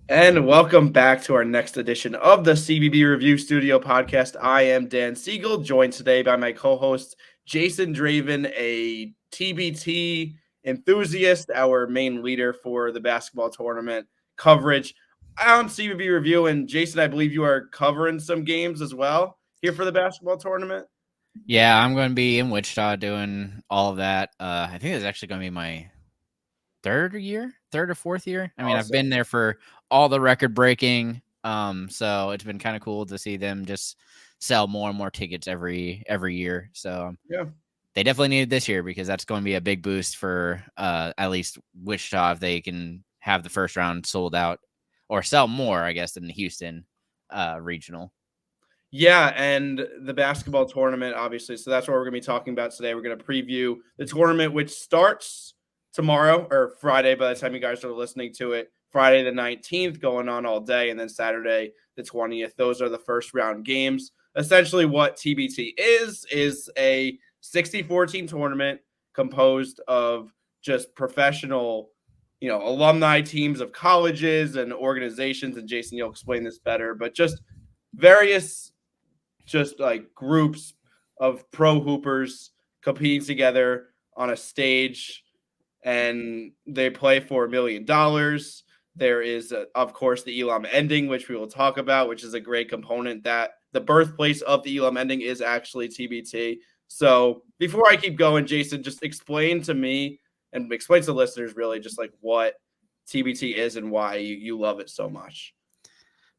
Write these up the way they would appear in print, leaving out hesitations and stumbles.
And welcome back to our next edition of the CBB Review Studio podcast. I am Dan Siegel, joined today by my co-host Jason Draven, a TBT enthusiast, our main leader for the basketball tournament coverage on CBB Review. And Jason, I believe you are covering some games as well here for the basketball tournament. Yeah, I'm going to be in Wichita doing all of that. I think it's actually going to be my third or fourth year. I mean, I've been Awesome. there for all the record breaking. So it's been kind of cool to see them just sell more and more tickets every year. So Yeah. they definitely needed this year because that's going to be a big boost for at least Wichita if they can have the first round sold out or sell more, I guess, than the Houston regional. Yeah, and the basketball tournament, obviously. So that's what we're going to be talking about today. We're going to preview the tournament, which starts tomorrow or Friday by the time you guys are listening to it. Friday the 19th, going on all day, and then Saturday the 20th. Those are the first round games. Essentially, what TBT is a 64 team tournament composed of just professional, alumni teams of colleges and organizations. And Jason, you'll explain this better, but just various just like groups of pro hoopers competing together on a stage, and they play for $1 million. There is, of course, the Elam ending, which we will talk about, which is a great component. That the birthplace of the Elam ending is actually TBT. So before I keep going, Jason, just explain to me and explain to the listeners really just like what TBT is and why you love it so much.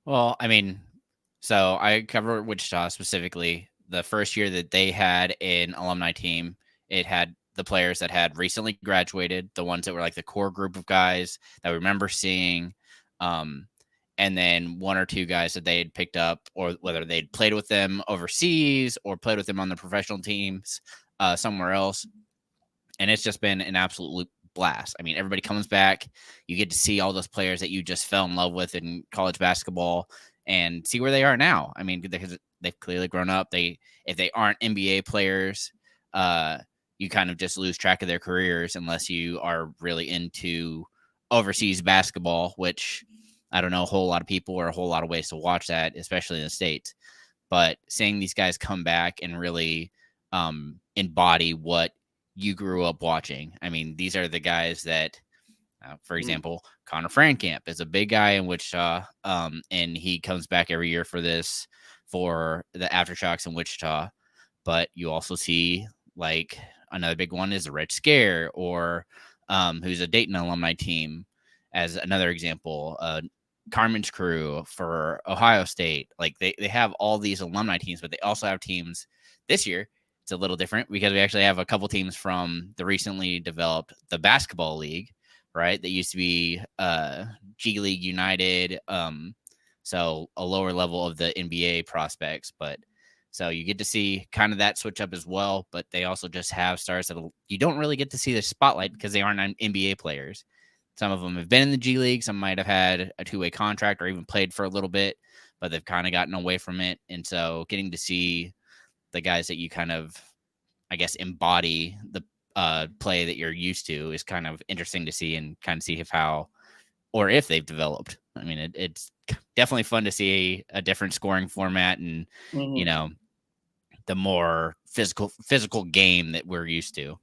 Well, I mean, so I cover Wichita specifically. The first year that they had an alumni team, it had the players that had recently graduated, the ones that were like the core group of guys that we remember seeing, um, and then one or two guys that they had picked up, or whether they'd played with them overseas or played with them on the professional teams somewhere else. And it's just been an absolute blast. I mean, everybody comes back. You get to see all those players that you just fell in love with in college basketball and see where they are now. I mean, they've clearly grown up. If they aren't NBA players, you kind of just lose track of their careers unless you are really into overseas basketball, which I don't know a whole lot of people or a whole lot of ways to watch that, especially in the States. But seeing these guys come back and really embody what you grew up watching. I mean, these are the guys that, for example, Connor Frankamp is a big guy in Wichita, and he comes back every year for the Aftershocks in Wichita. But you also see like another big one is Red Scare, or who's a Dayton alumni team, as another example. Carmen's crew for Ohio State. Like they have all these alumni teams, but they also have teams this year. It's a little different because we actually have a couple teams from the recently developed the basketball league, right? That used to be G League United. So a lower level of the NBA prospects, but so you get to see kind of that switch up as well. But they also just have stars that you don't really get to see the spotlight because they aren't NBA players. Some of them have been in the G League. Some might have had a two-way contract or even played for a little bit, but they've kind of gotten away from it. And so getting to see the guys that you kind of, I guess, embody the play that you're used to is kind of interesting to see and kind of see if they've developed. I mean, it's definitely fun to see a different scoring format and, you Mm-hmm. know, the more physical game that we're used to.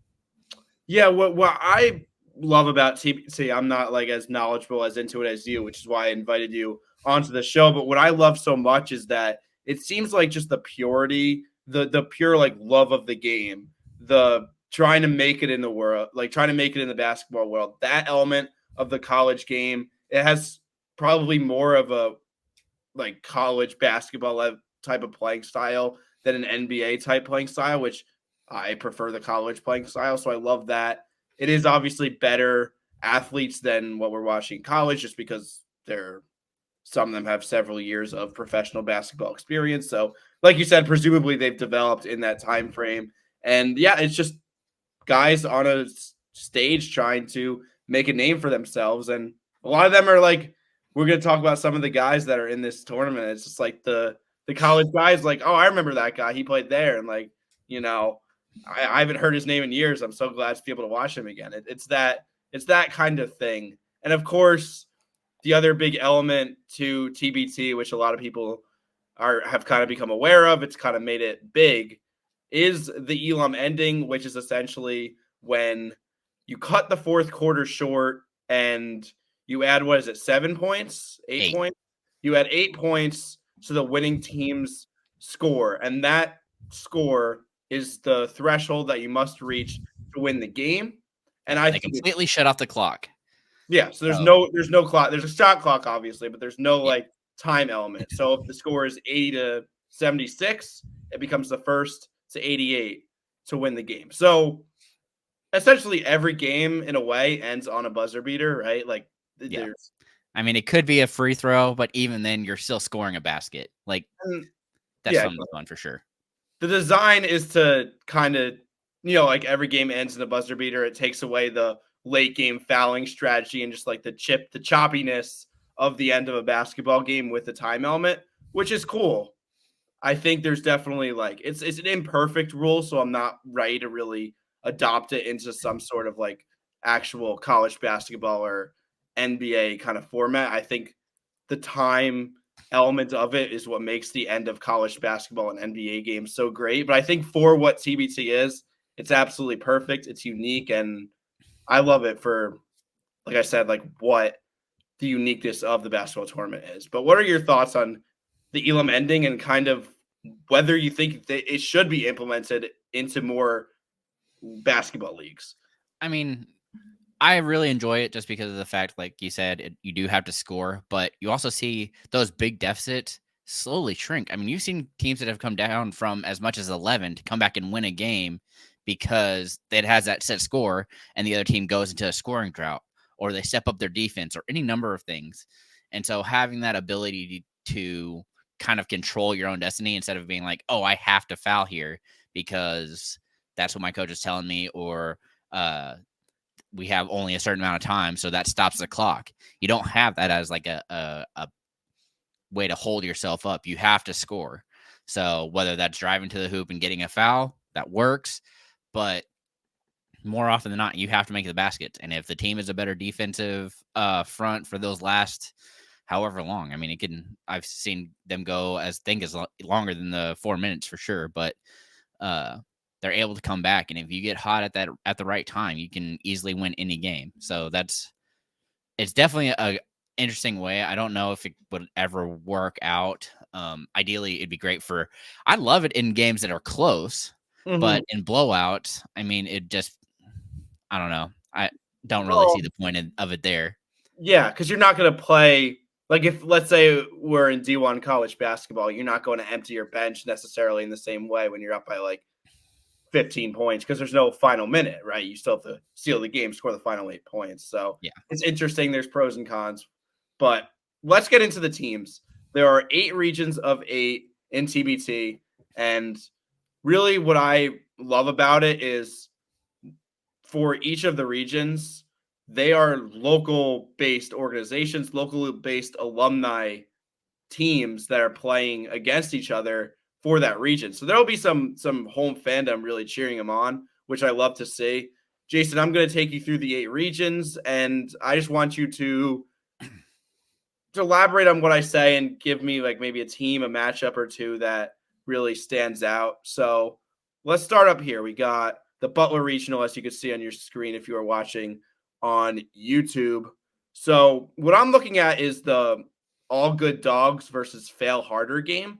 Yeah, what I love about TBT, I'm not like as knowledgeable as into it as you, which is why I invited you onto the show. But what I love so much is that it seems like just the purity, the pure like love of the game, the trying to make it in the world, like trying to make it in the basketball world. That element of the college game, it has probably more of a like college basketball type of playing style than an NBA type playing style, which I prefer the college playing style. So I love that. It is obviously better athletes than what we're watching in college just because they're some of them have several years of professional basketball experience. So, like you said, presumably they've developed in that time frame. And yeah, it's just guys on a stage trying to make a name for themselves. And a lot of them are like, we're going to talk about some of the guys that are in this tournament. It's just like the college guys, like, oh, I remember that guy. He played there. And like, you know, I haven't heard his name in years. I'm so glad to be able to watch him again. It's that kind of thing. And of course, the other big element to TBT, which a lot of people have kind of become aware of, it's kind of made it big, is the Elam ending, which is essentially when you cut the fourth quarter short and you add, what is it, 7 points, 8 points? You add 8 points to the winning team's score, and that score is the threshold that you must reach to win the game. And I They think completely shut off the clock. yeah, so there's no clock. There's a shot clock, obviously, but there's no like time element. So if the score is 80 to 76, it becomes the first to 88 to win the game. So essentially every game in a way ends on a buzzer beater, right? Like there's I mean, it could be a free throw, but even then you're still scoring a basket. Like that's something fun for sure. The design is to kind of, like every game ends in a buzzer beater. It takes away the late game fouling strategy and just like the choppiness of the end of a basketball game with the time element, which is cool. I think there's definitely like it's an imperfect rule, so I'm not ready to really adopt it into some sort of like actual college basketball or NBA kind of format. I think the time element of it is what makes the end of college basketball and NBA games so great. But I think for what TBT is, it's absolutely perfect. It's unique, and I love it for, like I said, like what the uniqueness of the basketball tournament is. But what are your thoughts on the Elam ending and kind of whether you think that it should be implemented into more basketball leagues? I mean, I really enjoy it just because of the fact, like you said, you do have to score, but you also see those big deficits slowly shrink. I mean, you've seen teams that have come down from as much as 11 to come back and win a game because it has that set score and the other team goes into a scoring drought or they step up their defense or any number of things. And so having that ability to kind of control your own destiny instead of being like, oh, I have to foul here because that's what my coach is telling me, or we have only a certain amount of time, so that stops the clock. You don't have that as like a way to hold yourself up. You have to score. So whether that's driving to the hoop and getting a foul, that works. But more often than not, you have to make the baskets. And if the team is a better defensive front for those last however long, I mean, I've seen them go as longer than the 4 minutes for sure. But they're able to come back, and if you get hot at the right time, you can easily win any game. So it's definitely a interesting way. I don't know if it would ever work out. Ideally, it'd be great I love it in games that are close, but in blowouts, I mean, I don't know. I don't really see the point of it there. Yeah, because you're not going to play. Like if, let's say we're in D1 college basketball, you're not going to empty your bench necessarily in the same way when you're up by like 15 points because there's no final minute, right? You still have to seal the game, score the final 8 points. So yeah, it's interesting. There's pros and cons, but let's get into the teams. There are 8 regions of 8 in TBT, and really what I love about it is for each of the regions, they are local based organizations, locally based alumni teams that are playing against each other for that region. So there'll be some home fandom really cheering them on, which I love to see. Jason, I'm going to take you through the 8 regions, and I just want you to elaborate on what I say and give me like maybe a team, a matchup or two that really stands out. So let's start up here. We got the Butler Regional, as you can see on your screen if you are watching on YouTube. So what I'm looking at is the All Good Dogs versus Fail Harder game.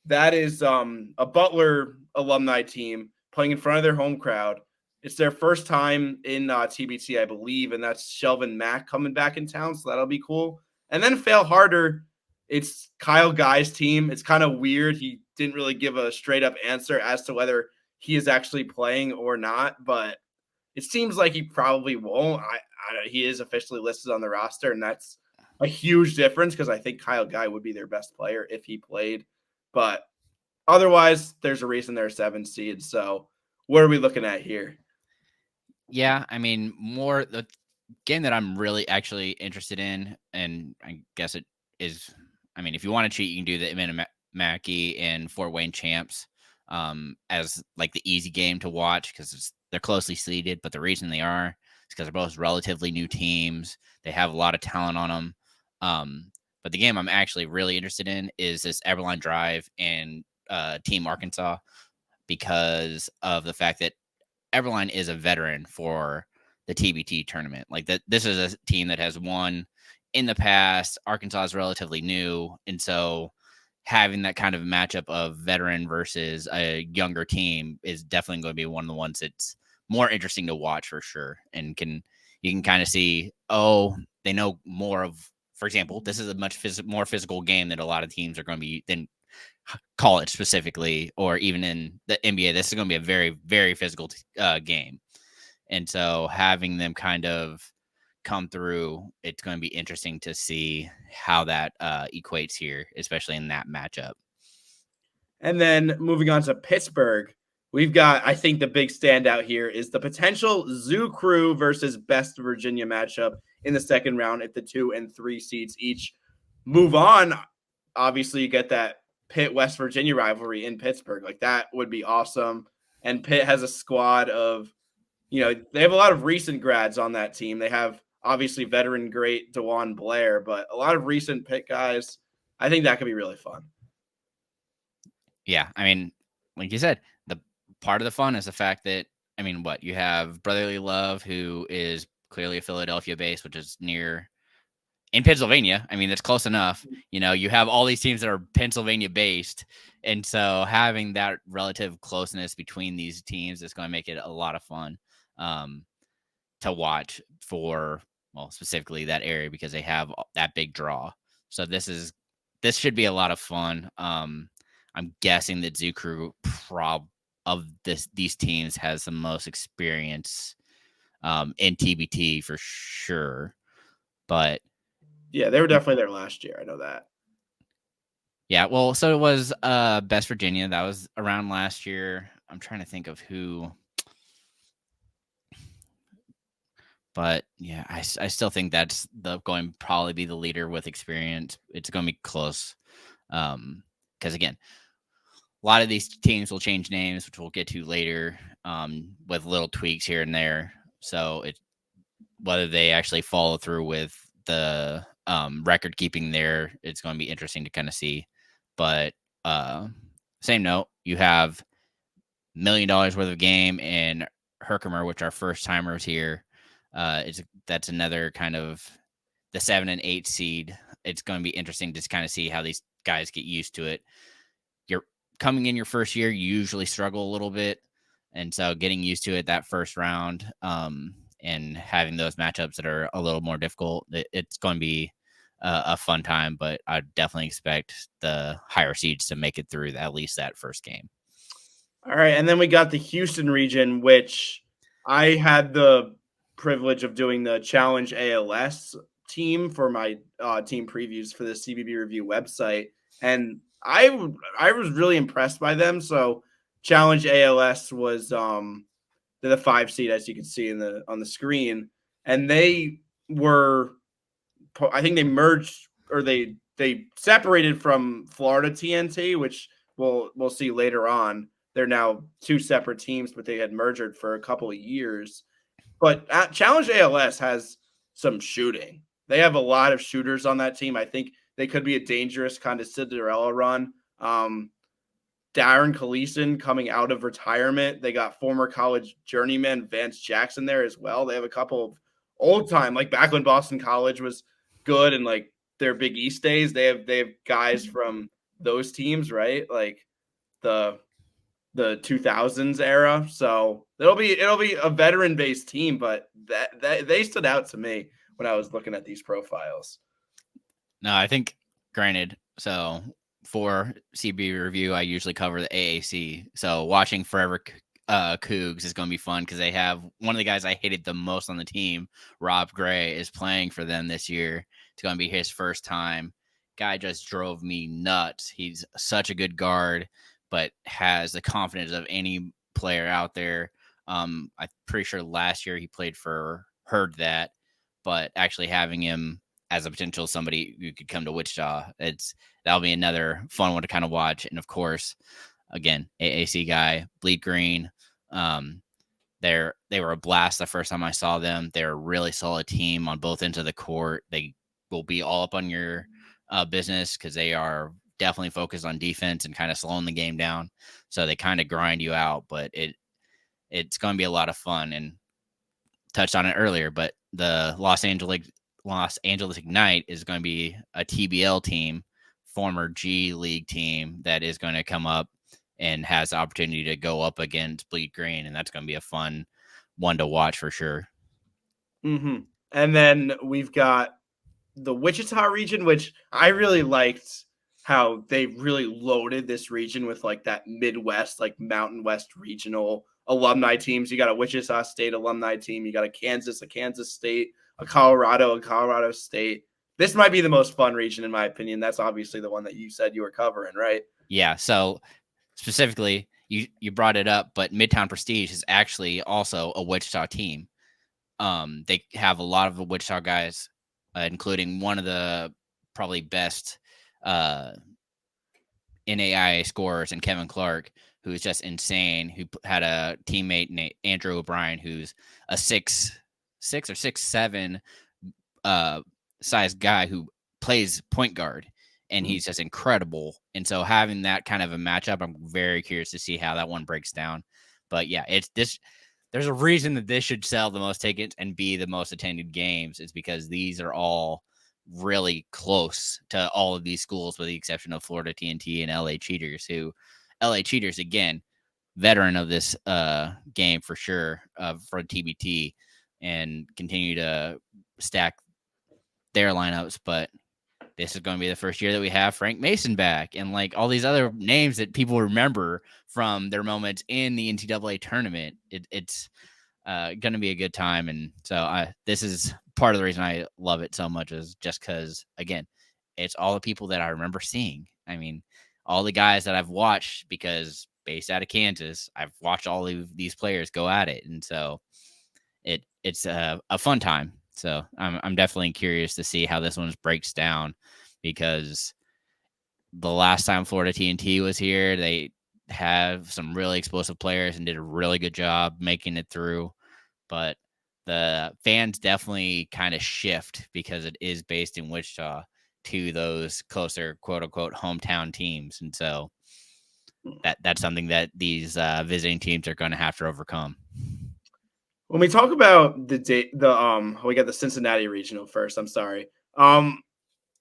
That is a Butler alumni team playing in front of their home crowd. It's their first time in TBT, I believe, and that's Shelvin Mack coming back in town, so that'll be cool. And then Fail Harder, it's Kyle Guy's team. It's kind of weird. He didn't really give a straight-up answer as to whether he is actually playing or not, but it seems like he probably won't. He is officially listed on the roster, and that's a huge difference because I think Kyle Guy would be their best player if he played. But otherwise, there's a reason they're 7 seeds. So what are we looking at here? Yeah, I mean, more the game that I'm really actually interested in, and I guess it is, I mean, if you want to cheat, you can do the Mackey and Fort Wayne champs as like the easy game to watch because they're closely seeded. But the reason they are is because they're both relatively new teams. They have a lot of talent on them. But the game I'm actually really interested in is this Everline Drive and Team Arkansas, because of the fact that Everline is a veteran for the TBT tournament. Like that, this is a team that has won in the past. Arkansas is relatively new, and so having that kind of matchup of veteran versus a younger team is definitely going to be one of the ones that's more interesting to watch for sure. And you can kind of see, oh, they know more of. For example, this is a much more physical game that a lot of teams are going to be than college specifically, or even in the NBA. This is going to be a very, very physical game. And so having them kind of come through, it's going to be interesting to see how that equates here, especially in that matchup. And then moving on to Pittsburgh, we've got, I think the big standout here is the potential Zoo Crew versus Best Virginia matchup in the second round if the 2 and 3 seeds each move on. Obviously, you get that Pitt West Virginia rivalry in Pittsburgh. Like that would be awesome. And Pitt has a squad of, they have a lot of recent grads on that team. They have obviously veteran great DeJuan Blair, but a lot of recent Pitt guys. I think that could be really fun. Yeah, I mean, like you said, the part of the fun is the fact that, I mean, what you have Brotherly Love, who is clearly a Philadelphia base, which is near in Pennsylvania. I mean, that's close enough. You have all these teams that are Pennsylvania based. And so having that relative closeness between these teams is going to make it a lot of fun to watch for, well, specifically that area, because they have that big draw. So this should be a lot of fun. I'm guessing that Zoo Crew of these teams has the most experience in TBT for sure. But yeah, they were definitely there last year. I know that. Yeah, well, so it was Best Virginia. That was around last year. I'm trying to think of who. But yeah, I still think that's going to probably be the leader with experience. It's going to be close. Because again, a lot of these teams will change names, which we'll get to later, with little tweaks here and there. So whether they actually follow through with the record keeping there, it's going to be interesting to kind of see. But same note, you have $1 million worth of game and Herkimer, which are first timers here. That's another kind of the 7 and 8 seed. It's going to be interesting to kind of see how these guys get used to it. You're coming in your first year, you usually struggle a little bit. And so getting used to it that first round, and having those matchups that are a little more difficult, it's going to be a fun time. But I definitely expect the higher seeds to make it through at least that first game. All right, and then we got the Houston region, which I had the privilege of doing the Challenge ALS team for my team previews for the CBB Review website, and I was really impressed by them. So Challenge ALS was the 5 seed, as you can see on the screen, and they were, I think they merged, or they separated from Florida TNT, which we'll see later on. They're now 2 separate teams, but they had merged for a couple of years. But Challenge ALS has some shooting. They have a lot of shooters on that team. I think they could be a dangerous kind of Cinderella run. Darren Collison coming out of retirement. They got former college journeyman Vance Jackson there as well. They have a couple of old time, like back when Boston College was good and like their Big East days. They have guys from those teams, right? Like the 2000s era. So it'll be a veteran based team, but that they stood out to me when I was looking at these profiles. No, I think granted. So for CB Review, I usually cover the AAC. So watching Forever Cougs is going to be fun because they have one of the guys I hated the most on the team, Rob Gray, is playing for them this year. It's going to be his first time. Guy just drove me nuts. He's such a good guard, but has the confidence of any player out there. I'm pretty sure last year he played for Heard That, but actually having him as a potential somebody who could come to Wichita, that'll be another fun one to kind of watch. And of course, again, AAC guy, Bleed Green. They were a blast the first time I saw them. They're a really solid team on both ends of the court. They will be all up on your business because they are definitely focused on defense and kind of slowing the game down. So they kind of grind you out, but it's going to be a lot of fun. And touched on it earlier, but the Los Angeles Ignite is going to be a TBL team, former G League team that is going to come up and has the opportunity to go up against Bleed Green, and that's going to be a fun one to watch for sure. Mm-hmm. And then we've got the Wichita region, which I really liked how they really loaded this region with like that Midwest, like Mountain West regional alumni teams. You got a Wichita State alumni team. You got a Kansas State, a Colorado State. This might be the most fun region in my opinion. That's obviously the one that you said you were covering, right? Yeah. So specifically, you brought it up, but Midtown Prestige is actually also a Wichita team. They have a lot of the Wichita guys, including one of the probably best NAIA scorers and Kevin Clark, who is just insane, who had a teammate named Andrew O'Brien, who's a 6'6" or 6'7" size guy who plays point guard, and he's just incredible. And so having that kind of a matchup, I'm very curious to see how that one breaks down. But yeah, it's this. There's a reason that this should sell the most tickets and be the most attended games. Is because these are all really close to all of these schools, with the exception of Florida TNT and LA Cheaters, who LA Cheaters, again, veteran of this game for sure, for TBT, and continue to stack their lineups. But this is going to be the first year that we have Frank Mason back, and like all these other names that people remember from their moments in the NCAA tournament. It's going to be a good time. And so this is part of the reason I love it so much, is just because, again, it's all the people that I remember seeing. I mean, all the guys that I've watched, because based out of Kansas, I've watched all of these players go at it. And so it's a fun time. So I'm definitely curious to see how this one breaks down, because the last time Florida TNT was here, they have some really explosive players and did a really good job making it through. But the fans definitely kind of shift, because it is based in Wichita, to those closer quote unquote hometown teams. And so that's something that these visiting teams are going to have to overcome. When we talk about we got the Cincinnati regional first. I'm sorry.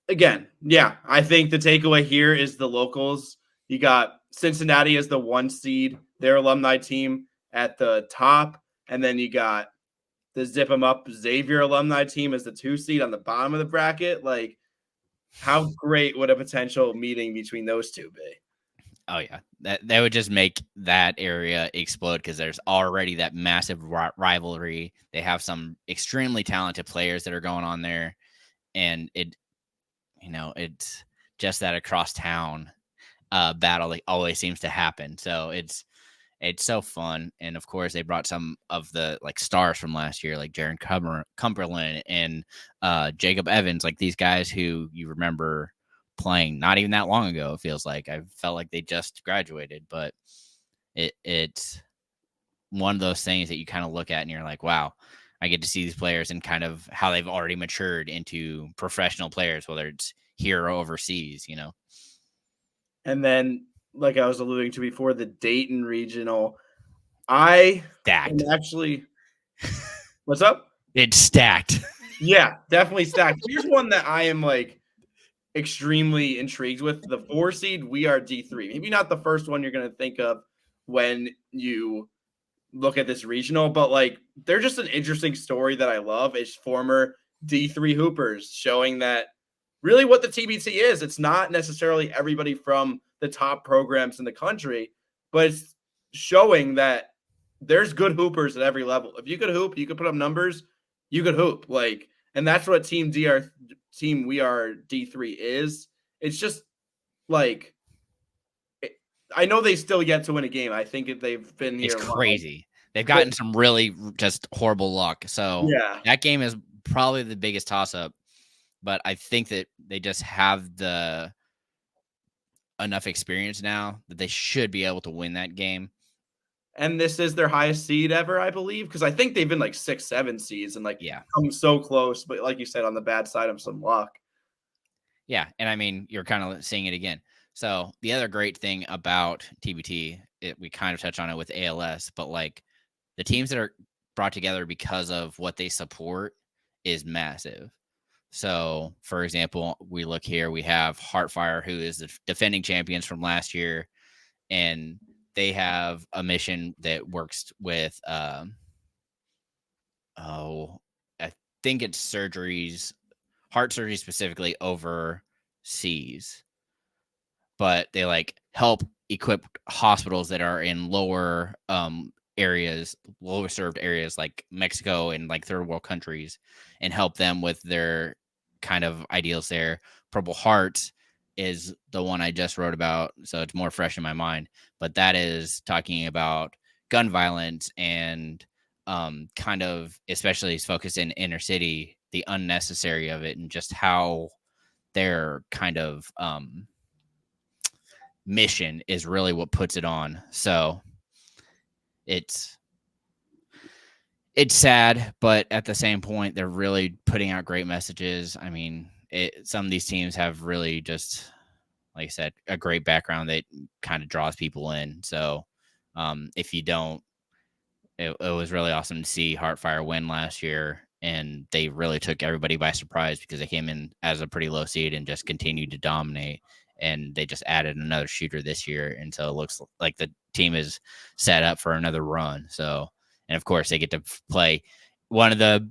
Again, yeah, I think the takeaway here is the locals. You got Cincinnati as the 1 seed, their alumni team at the top, and then you got the Zip 'em Up Xavier alumni team as the 2 seed on the bottom of the bracket. Like, how great would a potential meeting between those two be? Oh yeah, that would just make that area explode, because there's already that massive rivalry. They have some extremely talented players that are going on there, and it's just that across town battle that always seems to happen. So it's so fun. And of course, they brought some of the like stars from last year, like Jaron Cumberland and Jacob Evans, like these guys who you remember playing not even that long ago. It feels like I felt like they just graduated, but it's one of those things that you kind of look at and you're like, wow, I get to see these players and kind of how they've already matured into professional players, whether it's here or overseas, And then, like I was alluding to before, the Dayton regional. I am Stacked. actually. What's up? It's stacked. Yeah, definitely stacked. Here's one that I am like extremely intrigued with. The 4 seed, we are D3. Maybe not the first one you're going to think of when you look at this regional, but like they're just an interesting story that I love. It's former D3 Hoopers showing that really what the TBT is. It's not necessarily everybody from the top programs in the country, but it's showing that there's good hoopers at every level. If you could hoop, you could put up numbers, you could hoop. Like, and that's what Team We Are D3 is. It's just like I know they still yet to win a game. I think they've been here. It's crazy. They've gotten some really just horrible luck. So yeah, that game is probably the biggest toss up. But I think that they just have enough experience now that they should be able to win that game. and this is their highest seed ever, I believe, because I think they've been like 6, 7 seeds and like Yeah. come so close, but like you said, on the bad side of some luck. Yeah, and I mean, you're kind of seeing it again. So the other great thing about TBT, we kind of touch on it with ALS, but like the teams that are brought together because of what they support is massive. So, for example, we look here, we have Heartfire, who is the defending champions from last year, and they have a mission that works with, oh, I think it's surgeries, heart surgery specifically overseas, but they like help equip hospitals that are in lower areas, lower served areas like Mexico and like third world countries, and help them with their kind of ideals there. Purple Heart is the one I just wrote about, so it's more fresh in my mind, but that is talking about gun violence and kind of, especially is focused in inner city, the unnecessary of it and just how their kind of mission is really what puts it on. So it's sad, but at the same point, they're really putting out great messages. I mean, some of these teams have really just, like I said, a great background that kind of draws people in. So if you don't, it was really awesome to see Heartfire win last year. And they really took everybody by surprise because they came in as a pretty low seed and just continued to dominate. And they just added another shooter this year. And so it looks like the team is set up for another run. So, and of course, they get to play one of the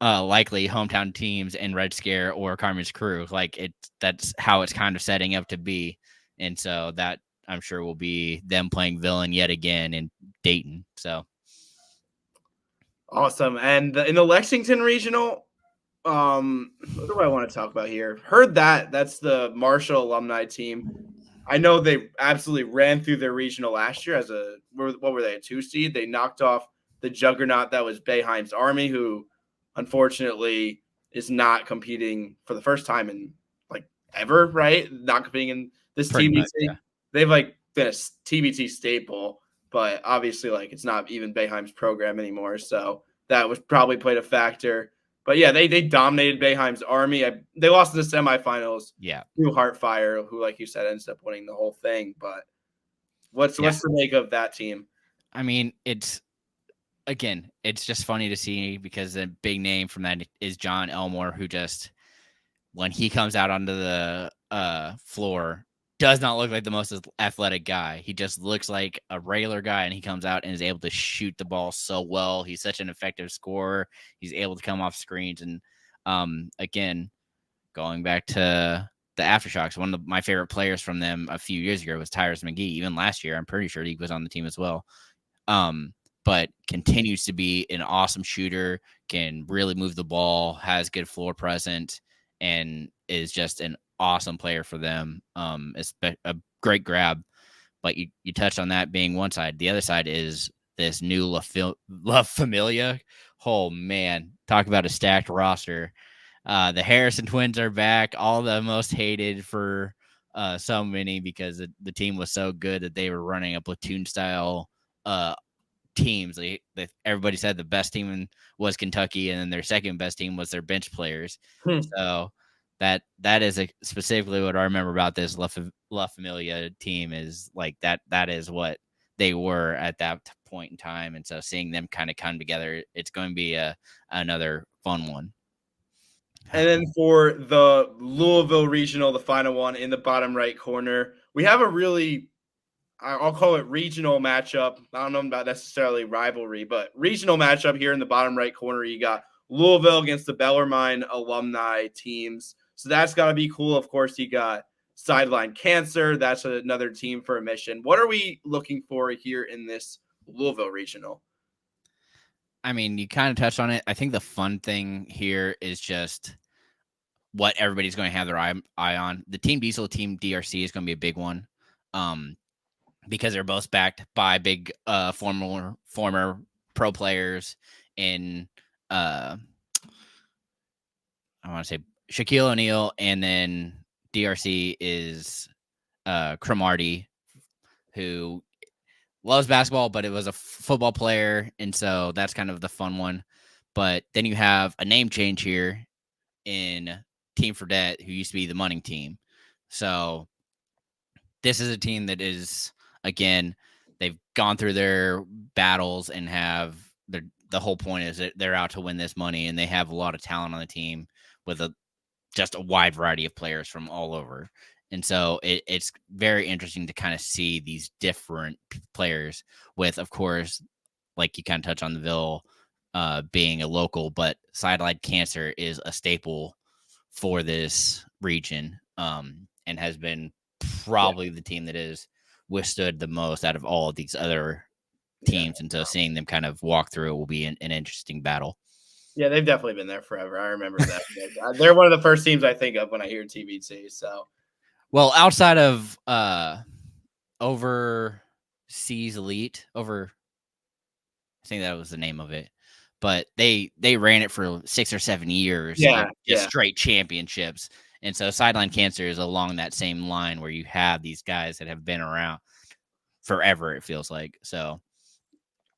likely hometown teams in Red Scare or Carmen's Crew. Like that's how it's kind of setting up to be. And so that I'm sure will be them playing villain yet again in Dayton. So Awesome. And in the Lexington regional, what do I want to talk about here? Heard that's the Marshall alumni team. I know they absolutely ran through their regional last year as what were they, a 2 seed? They knocked off the juggernaut that was Boeheim's Army, who unfortunately is not competing for the first time in like ever, right? Not competing in this pretty much, TBT. yeah. They've like been a TBT staple, but obviously like it's not even Boeheim's program anymore. So that was probably played a factor. But yeah, they dominated Boeheim's Army. They lost in the semifinals Yeah. to Heartfire, who, like you said, ends up winning the whole thing. But what's Yeah. the make of that team? I mean, it's just funny to see because the big name from that is John Elmore, who just when he comes out onto the floor does not look like the most athletic guy. He just looks like a regular guy, and he comes out and is able to shoot the ball so well. He's such an effective scorer. He's able to come off screens. And again, going back to the Aftershocks, one of my favorite players from them a few years ago was Tyrus McGee. Even last year, I'm pretty sure he was on the team as well. But continues to be an awesome shooter, can really move the ball, has good floor presence, and is just an awesome player for them. It's a great grab. But you touched on that being one side. The other side is this new La Familia. Oh, man. Talk about a stacked roster. The Harrison twins are back, all the most hated for so many because the team was so good that they were running a platoon style teams. Everybody said the best team was Kentucky, and then their second best team was their bench players. So that is specifically what I remember about this La Familia team is like that. That is what they were at that point in time, and so seeing them kind of come together, it's going to be another fun one. And then for the Louisville regional, the final one in the bottom right corner, we have a really, I'll call it regional matchup. I don't know about necessarily rivalry, but regional matchup here in the bottom right corner. You got Louisville against the Bellarmine alumni teams. So that's got to be cool. Of course, you got Sideline Cancer. That's another team for a mission. What are we looking for here in this Louisville regional? I mean, you kind of touched on it. I think the fun thing here is just what everybody's going to have their eye on. The Team Diesel, Team DRC is going to be a big one, because they're both backed by big former pro players in I want to say Shaquille O'Neal, and then DRC is Cromartie, who loves basketball, but it was a football player, and so that's kind of the fun one. But then you have a name change here in Team Fredette, who used to be the Munning team. So this is a team that is, again, they've gone through their battles and have the whole point is that they're out to win this money, and they have a lot of talent on the team with just a wide variety of players from all over. And so it's very interesting to kind of see these different players with, of course, like you kind of touch on the Ville being a local, but sideline cancer is a staple for this region and has been probably the team that has withstood the most out of all of these other teams. And so seeing them kind of walk through it will be an interesting battle. Yeah, they've definitely been there forever. I remember that. They're one of the first teams I think of when I hear TBT. So, well, outside of Overseas Elite, I think that was the name of it, but they ran it for 6 or 7 years. Just straight championships. And so sideline cancer is along that same line where you have these guys that have been around forever, it feels like. So,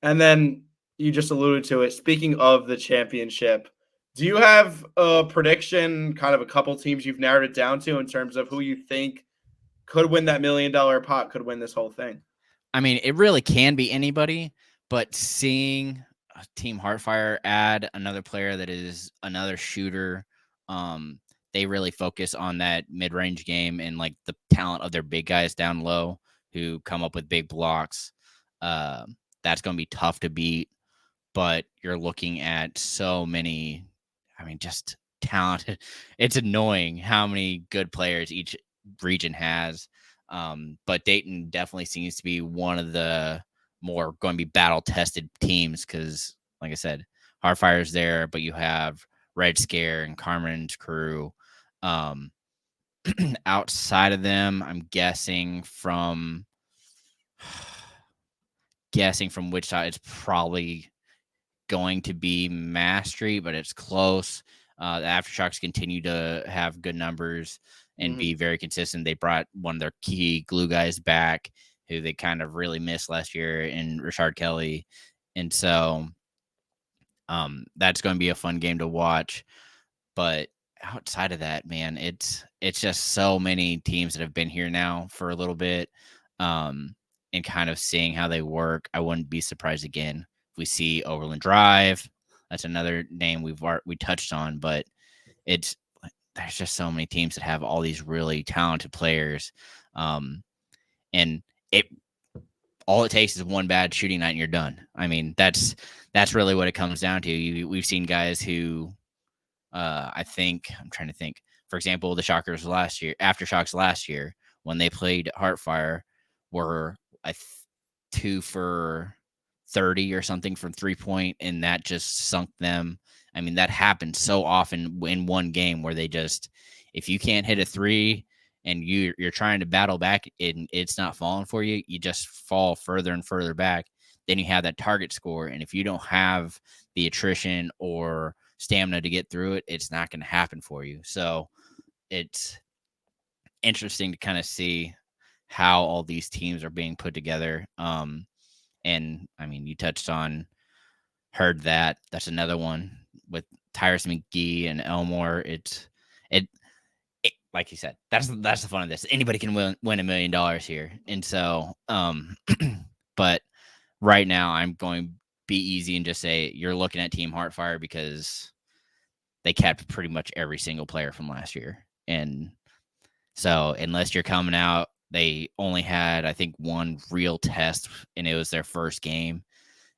and then you just alluded to it. Speaking of the championship, do you have a prediction, kind of a couple teams you've narrowed it down to in terms of who you think could win that $1 million pot, could win this whole thing? I mean, it really can be anybody, but seeing Team Heartfire add another player that is another shooter, they really focus on that mid-range game and like the talent of their big guys down low who come up with big blocks. That's going to be tough to beat, but you're looking at so many, just talented. It's annoying how many good players each region has. But Dayton definitely seems to be one of the more going to be battle-tested teams because, like I said, Heartfire's there, but you have Red Scare and Carmen's crew. Outside of them, I'm guessing from Wichita, it's probably going to be Mastery, but it's close. The Aftershocks continue to have good numbers and be very consistent. They brought one of their key glue guys back who they kind of really missed last year in Richard Kelly. And so that's going to be a fun game to watch. But outside of that, man, it's just so many teams that have been here now for a little bit and kind of seeing how they work. I wouldn't be surprised again if we see Overland Drive. That's another name we touched on, but there's just so many teams that have all these really talented players. And all it takes is one bad shooting night and you're done. I mean, that's really what it comes down to. We've seen guys who I'm trying to think, for example, the Aftershocks last year, when they played Heartfire, were 2 for 30 or something from 3-point, and that just sunk them. I mean, that happens so often in one game where they just, if you can't hit a 3 and you're trying to battle back and it's not falling for you, you just fall further and further back. Then you have that target score, and if you don't have the attrition or stamina to get through it, it's not going to happen for you. So it's interesting to kind of see how all these teams are being put together. And I mean, you touched on that's another one with Tyrus McGee and Elmore. It like you said, that's the fun of this. Anybody can win $1 million here. And so, but right now I'm going to be easy and just say you're looking at Team Heartfire because they kept pretty much every single player from last year. And so unless you're coming out, they only had, I think, one real test, and it was their first game.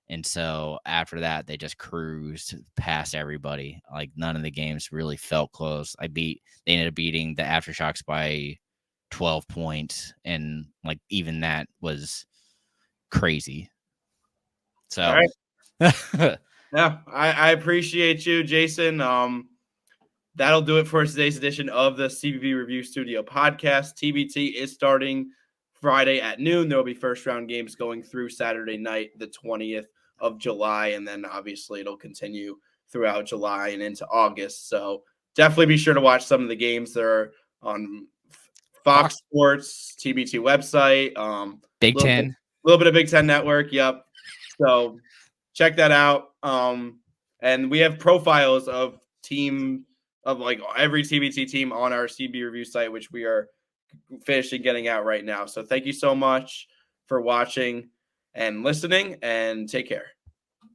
And so after that, they just cruised past everybody. Like none of the games really felt close. They ended up beating the Aftershocks by 12 points. And like even that was crazy. So all right. Yeah, I appreciate you, Jason. That'll do it for today's edition of the CBB Review Studio podcast. TBT is starting Friday at noon. There will be first round games going through Saturday night, the 20th of July, and then obviously it'll continue throughout July and into August. So definitely be sure to watch some of the games that are on Fox Sports, TBT website. Big Ten. little bit of Big Ten Network. Yep. So check that out. And we have profiles of like every TBT team on our CB review site, which we are finishing getting out right now. So thank you so much for watching and listening, and take care.